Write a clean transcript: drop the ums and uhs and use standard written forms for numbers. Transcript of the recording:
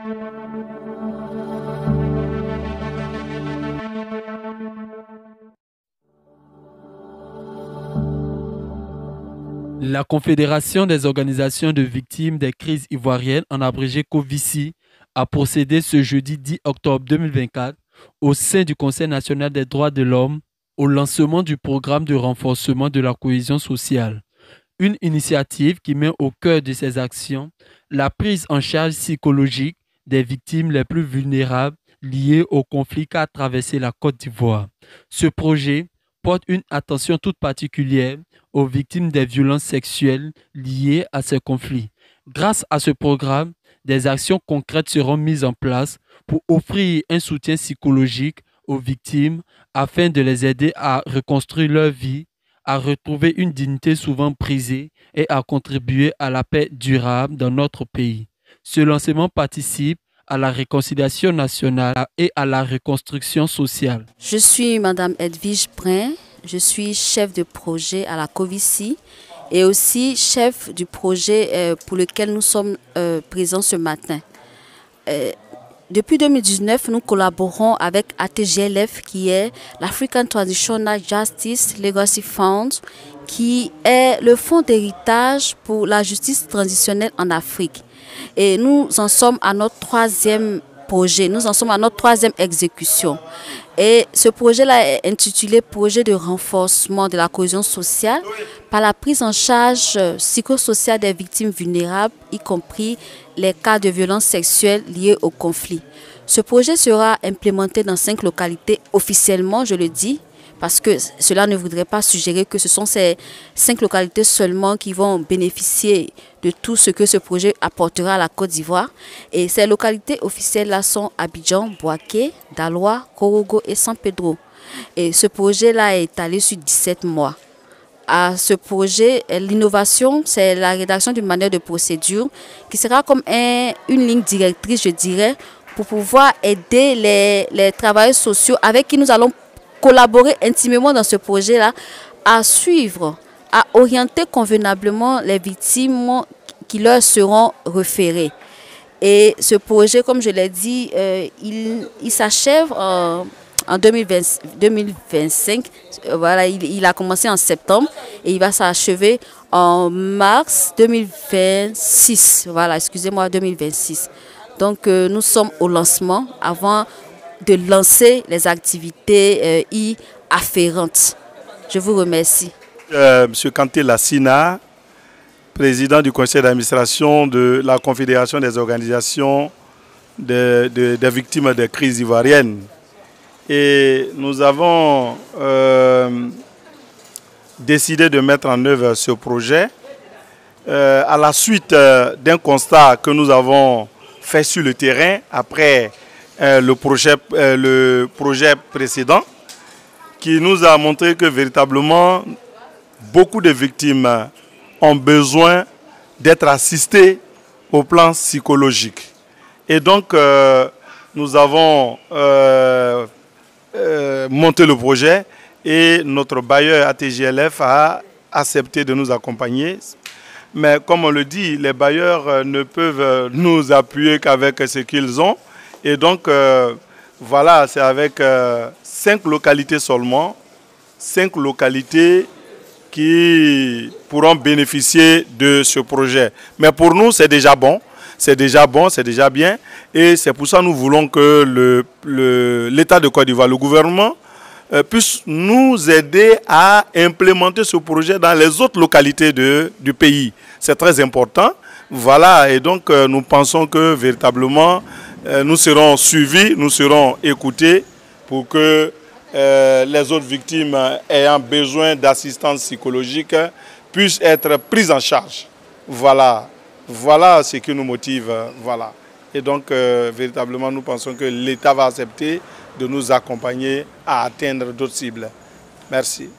La Confédération des organisations de victimes des crises ivoiriennes, en abrégé COVICI, a procédé ce jeudi 10 octobre 2024 au sein du Conseil national des droits de l'homme au lancement du programme de renforcement de la cohésion sociale. Une initiative qui met au cœur de ses actions la prise en charge psychologique des victimes les plus vulnérables liées au conflit qu'a traversé la Côte d'Ivoire. Ce projet porte une attention toute particulière aux victimes des violences sexuelles liées à ces conflits. Grâce à ce programme, des actions concrètes seront mises en place pour offrir un soutien psychologique aux victimes afin de les aider à reconstruire leur vie, à retrouver une dignité souvent brisée et à contribuer à la paix durable dans notre pays. Ce lancement participe à la réconciliation nationale et à la reconstruction sociale. Je suis Madame Edwige Brin, je suis chef de projet à la COVICI et aussi chef du projet pour lequel nous sommes présents ce matin. Depuis 2019, nous collaborons avec ATGLF, qui est l'African Transitional Justice Legacy Fund, qui est le fonds d'héritage pour la justice transitionnelle en Afrique. Et nous en sommes à notre troisième projet, nous en sommes à notre troisième exécution. Et ce projet-là est intitulé « Projet de renforcement de la cohésion sociale par la prise en charge psychosociale des victimes vulnérables, y compris les cas de violences sexuelles liées au conflit ». Ce projet sera implémenté dans 5 localités officiellement, je le dis, parce que cela ne voudrait pas suggérer que ce sont ces 5 localités seulement qui vont bénéficier de tout ce que ce projet apportera à la Côte d'Ivoire. Et ces localités officielles-là sont Abidjan, Bouaké, Daloa, Korogo et San Pedro. Et ce projet-là est étalé sur 17 mois. À ce projet, l'innovation, c'est la rédaction d'une manuel de procédure qui sera comme une ligne directrice, je dirais, pour pouvoir aider les travailleurs sociaux avec qui nous allons collaborer intimement dans ce projet-là, à suivre, à orienter convenablement les victimes qui leur seront référées. Et ce projet, comme je l'ai dit, il s'achève en 2025. Voilà, il a commencé en septembre et il va s'achever en mars 2026. Voilà, excusez-moi, 2026. Donc, nous sommes au lancement avant de lancer les activités y afférentes. Je vous remercie. Monsieur Kanté Lassina, président du conseil d'administration de la Confédération des organisations des victimes des crises ivoiriennes. Et nous avons décidé de mettre en œuvre ce projet à la suite d'un constat que nous avons fait sur le terrain après le projet précédent, qui nous a montré que véritablement beaucoup de victimes ont besoin d'être assistées au plan psychologique. Et donc nous avons monté le projet et notre bailleur ATGLF a accepté de nous accompagner. Mais comme on le dit, les bailleurs ne peuvent nous appuyer qu'avec ce qu'ils ont. Et donc, voilà, c'est avec 5 localités seulement, 5 localités qui pourront bénéficier de ce projet. Mais pour nous, c'est déjà bon, c'est déjà bon, c'est déjà bien. Et c'est pour ça que nous voulons que l'État de Côte d'Ivoire, le gouvernement, puisse nous aider à implémenter ce projet dans les autres localités du pays. C'est très important. Voilà, et donc nous pensons que véritablement, nous serons suivis, nous serons écoutés pour que les autres victimes ayant besoin d'assistance psychologique puissent être prises en charge. Voilà, voilà ce qui nous motive. Voilà. Et donc, véritablement, nous pensons que l'État va accepter de nous accompagner à atteindre d'autres cibles. Merci.